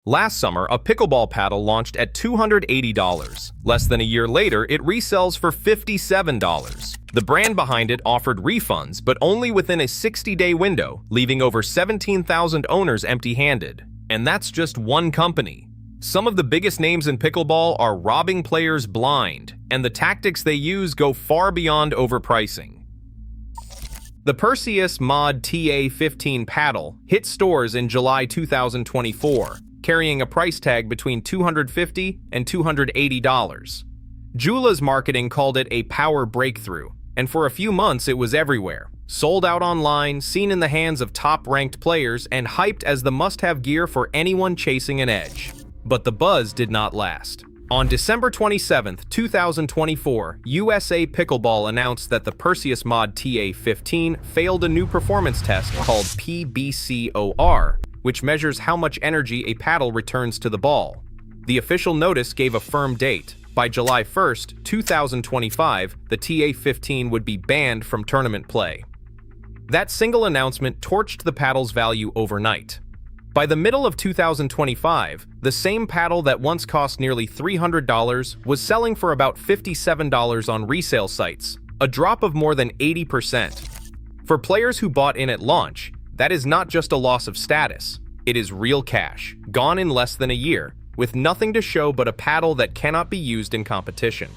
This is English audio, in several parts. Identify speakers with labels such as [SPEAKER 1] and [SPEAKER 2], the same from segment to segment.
[SPEAKER 1] Last summer, a pickleball paddle launched at $280. Less than a year later, it resells for $57. The brand behind it offered refunds, but only within a 60-day window, leaving over 17,000 owners empty-handed. And that's just one company. Some of the biggest names in pickleball are robbing players blind, and the tactics they use go far beyond overpricing. The Perseus Mod TA15 paddle hit stores in July 2024, carrying a price tag between $250 and $280. Jula's marketing called it a power breakthrough, and for a few months it was everywhere. Sold out online, seen in the hands of top-ranked players, and hyped as the must-have gear for anyone chasing an edge. But the buzz did not last. On December 27, 2024, USA Pickleball announced that the Perseus Mod TA15 failed a new performance test called PBCOR, which measures how much energy a paddle returns to the ball. The official notice gave a firm date. By July 1, 2025, the TA15 would be banned from tournament play. That single announcement torched the paddle's value overnight. By the middle of 2025, the same paddle that once cost nearly $300 was selling for about $57 on resale sites, a drop of more than 80%. For players who bought in at launch, that is not just a loss of status. It is real cash, gone in less than a year, with nothing to show but a paddle that cannot be used in competition.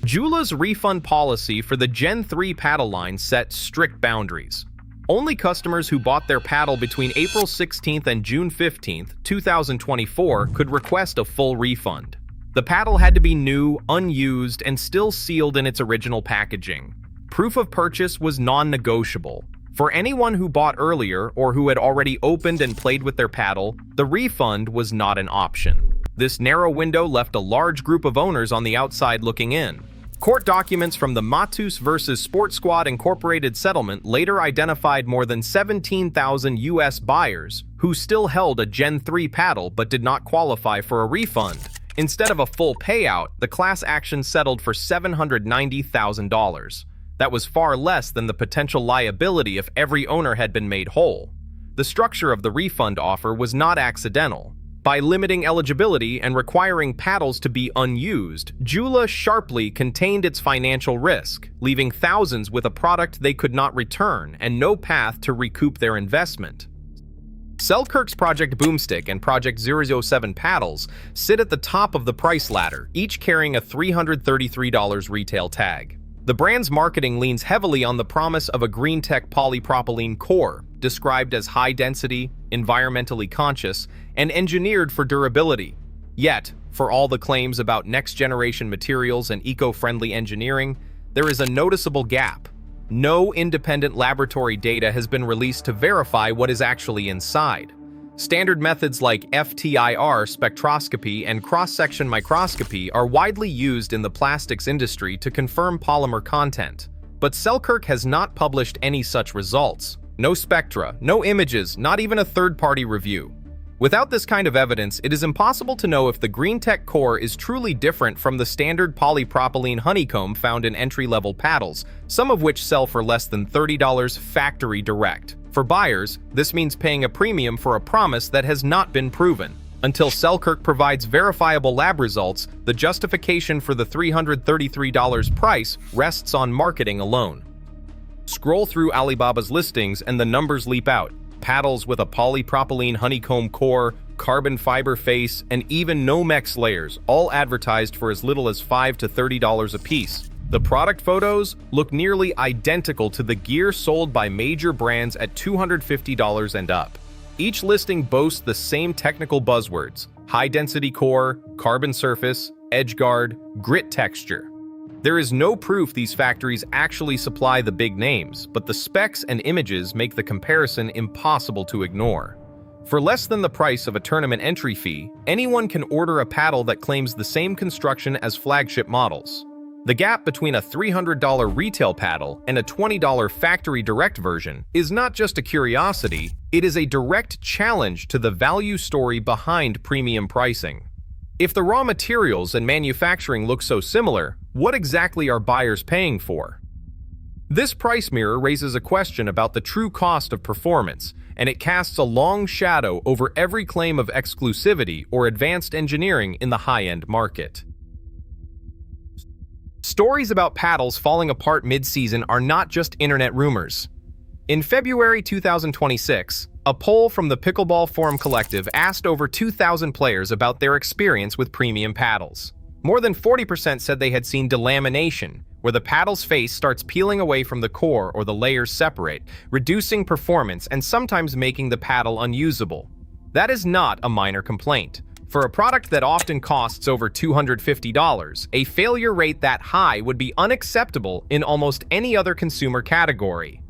[SPEAKER 1] Jula's refund policy for the Gen 3 paddle line set strict boundaries. Only customers who bought their paddle between April 16th and June 15th, 2024 could request a full refund. The paddle had to be new, unused, and still sealed in its original packaging. Proof of purchase was non-negotiable. For anyone who bought earlier or who had already opened and played with their paddle, the refund was not an option. This narrow window left a large group of owners on the outside looking in. Court documents from the Matus vs. Sport Squad Incorporated settlement later identified more than 17,000 U.S. buyers who still held a Gen 3 paddle but did not qualify for a refund. Instead of a full payout, the class action settled for $790,000. That was far less than the potential liability if every owner had been made whole. The structure of the refund offer was not accidental. By limiting eligibility and requiring paddles to be unused, Jula sharply contained its financial risk, leaving thousands with a product they could not return and no path to recoup their investment. Selkirk's Project Boomstick and Project 007 paddles sit at the top of the price ladder, each carrying a $333 retail tag. The brand's marketing leans heavily on the promise of a green tech polypropylene core, described as high-density, environmentally conscious, and engineered for durability. Yet, for all the claims about next-generation materials and eco-friendly engineering, there is a noticeable gap. No independent laboratory data has been released to verify what is actually inside. Standard methods like FTIR spectroscopy and cross-section microscopy are widely used in the plastics industry to confirm polymer content. But Selkirk has not published any such results. No spectra, no images, not even a third-party review. Without this kind of evidence, it is impossible to know if the green tech core is truly different from the standard polypropylene honeycomb found in entry-level paddles, some of which sell for less than $30 factory direct. For buyers, this means paying a premium for a promise that has not been proven. Until Selkirk provides verifiable lab results, the justification for the $333 price rests on marketing alone. Scroll through Alibaba's listings and the numbers leap out. Paddles with a polypropylene honeycomb core, carbon fiber face, and even Nomex layers, all advertised for as little as $5 to $30 a piece. The product photos look nearly identical to the gear sold by major brands at $250 and up. Each listing boasts the same technical buzzwords: high-density core, carbon surface, edge guard, grit texture. There is no proof these factories actually supply the big names, but the specs and images make the comparison impossible to ignore. For less than the price of a tournament entry fee, anyone can order a paddle that claims the same construction as flagship models. The gap between a $300 retail paddle and a $20 factory direct version is not just a curiosity, it is a direct challenge to the value story behind premium pricing. If the raw materials and manufacturing look so similar, what exactly are buyers paying for? This price mirror raises a question about the true cost of performance, and it casts a long shadow over every claim of exclusivity or advanced engineering in the high-end market. Stories about paddles falling apart mid-season are not just internet rumors. In February 2026, a poll from the Pickleball Forum Collective asked over 2,000 players about their experience with premium paddles. More than 40% said they had seen delamination, where the paddle's face starts peeling away from the core or the layers separate, reducing performance and sometimes making the paddle unusable. That is not a minor complaint. For a product that often costs over $250, a failure rate that high would be unacceptable in almost any other consumer category.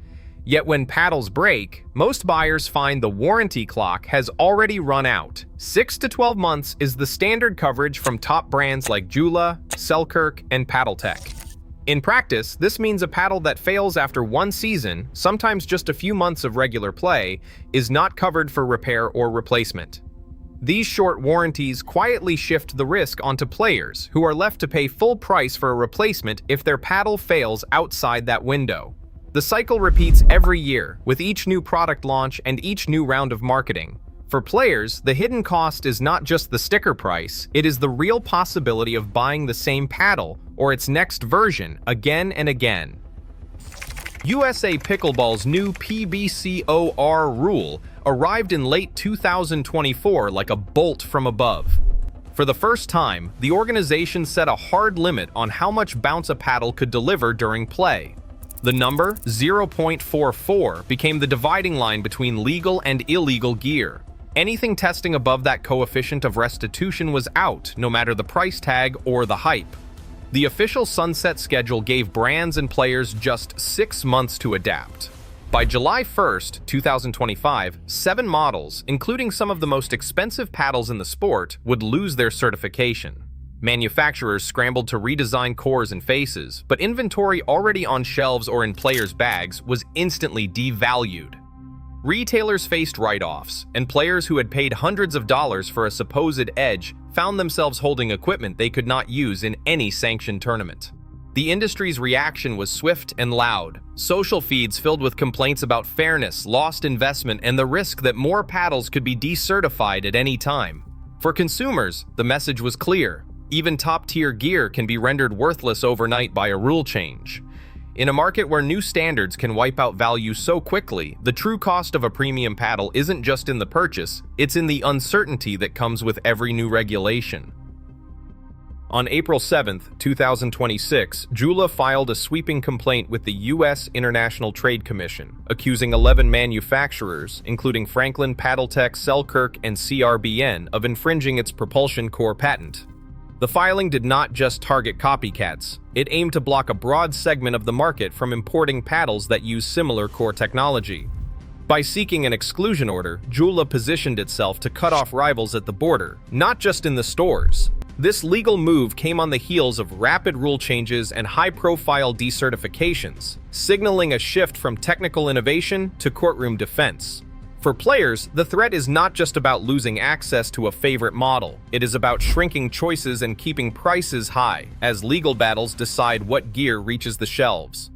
[SPEAKER 1] Yet when paddles break, most buyers find the warranty clock has already run out. 6 to 12 months is the standard coverage from top brands like Jula, Selkirk, and PaddleTech. In practice, this means a paddle that fails after one season, sometimes just a few months of regular play, is not covered for repair or replacement. These short warranties quietly shift the risk onto players, who are left to pay full price for a replacement if their paddle fails outside that window. The cycle repeats every year, with each new product launch and each new round of marketing. For players, the hidden cost is not just the sticker price, it is the real possibility of buying the same paddle or its next version again and again. USA Pickleball's new PBCOR rule arrived in late 2024 like a bolt from above. For the first time, the organization set a hard limit on how much bounce a paddle could deliver during play. The number, 0.44, became the dividing line between legal and illegal gear. Anything testing above that coefficient of restitution was out, no matter the price tag or the hype. The official sunset schedule gave brands and players just 6 months to adapt. By July 1st, 2025, 7 models, including some of the most expensive paddles in the sport, would lose their certification. Manufacturers scrambled to redesign cores and faces, but inventory already on shelves or in players' bags was instantly devalued. Retailers faced write-offs, and players who had paid hundreds of dollars for a supposed edge found themselves holding equipment they could not use in any sanctioned tournament. The industry's reaction was swift and loud. Social feeds filled with complaints about fairness, lost investment, and the risk that more paddles could be decertified at any time. For consumers, the message was clear. Even top-tier gear can be rendered worthless overnight by a rule change. In a market where new standards can wipe out value so quickly, the true cost of a premium paddle isn't just in the purchase, it's in the uncertainty that comes with every new regulation. On April 7, 2026, Jula filed a sweeping complaint with the U.S. International Trade Commission, accusing 11 manufacturers, including Franklin, PaddleTech, Selkirk, and CRBN, of infringing its propulsion core patent. The filing did not just target copycats. It aimed to block a broad segment of the market from importing paddles that use similar core technology. By seeking an exclusion order, Jula positioned itself to cut off rivals at the border, not just in the stores. This legal move came on the heels of rapid rule changes and high-profile decertifications, signaling a shift from technical innovation to courtroom defense. For players, the threat is not just about losing access to a favorite model. It is about shrinking choices and keeping prices high, as legal battles decide what gear reaches the shelves.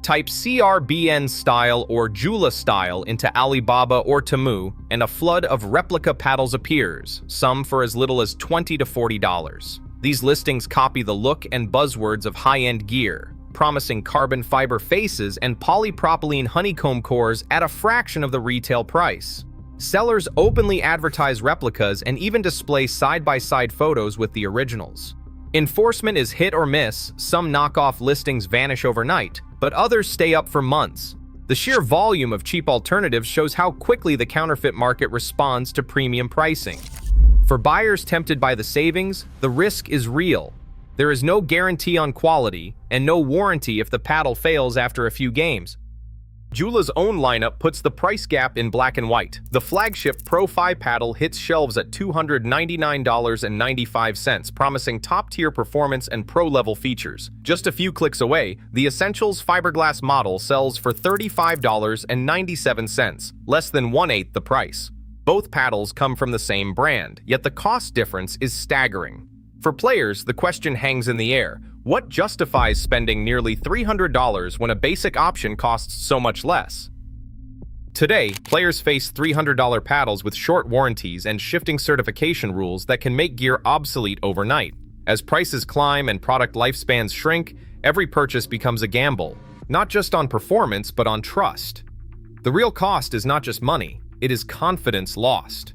[SPEAKER 1] Type CRBN style or Jula style into Alibaba or Temu, and a flood of replica paddles appears, some for as little as $20 to $40. These listings copy the look and buzzwords of high-end gear, promising carbon fiber faces and polypropylene honeycomb cores at a fraction of the retail price. Sellers openly advertise replicas and even display side-by-side photos with the originals. Enforcement is hit or miss. Some knockoff listings vanish overnight, but others stay up for months. The sheer volume of cheap alternatives shows how quickly the counterfeit market responds to premium pricing. For buyers tempted by the savings, the risk is real. There is no guarantee on quality, and no warranty if the paddle fails after a few games. Jula's own lineup puts the price gap in black and white. The flagship Pro 5 paddle hits shelves at $299.95, promising top-tier performance and pro-level features. Just a few clicks away, the Essentials fiberglass model sells for $35.97, less than 1/8 the price. Both paddles come from the same brand, yet the cost difference is staggering. For players, the question hangs in the air. What justifies spending nearly $300 when a basic option costs so much less? Today, players face $300 paddles with short warranties and shifting certification rules that can make gear obsolete overnight. As prices climb and product lifespans shrink, every purchase becomes a gamble, not just on performance but on trust. The real cost is not just money, it is confidence lost.